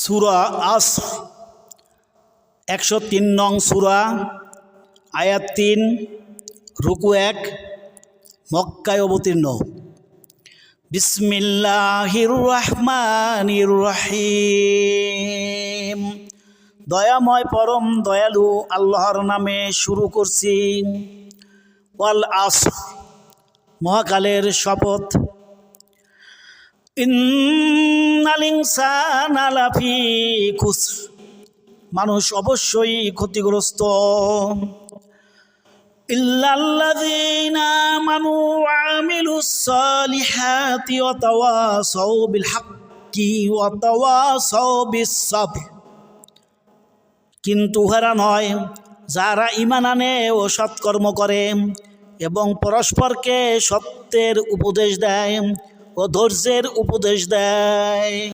সূরা আসর 103 নং সূরা, আয়াত 3, রুকু 1, মক্কায় অবতীর্ণ। বিসমিল্লাহির রহমানির রহিম। দয়াময় পরম দয়ালু আল্লাহর নামে শুরু করছি। ওয়াল আসর, মহাকালের শপথ। ইন্নাল ইনসানা লাফি খুসর, মানুষ অবশ্যই ক্ষতিগ্রস্ত। ইল্লাল্লাযীনা আমানু ওয়া আমিলুস সালিহাতি ওয়া তাওয়াসাউ বিল হাক্কি ওয়া তাওয়াসাউ বিস সাবর, কিন্তু উহারা নয় যারা ঈমান আনে ও সৎকর্ম করে এবং পরস্পরকে সত্যের উপদেশ দেয় ও ধৈর্যের উপদেশ দেয়।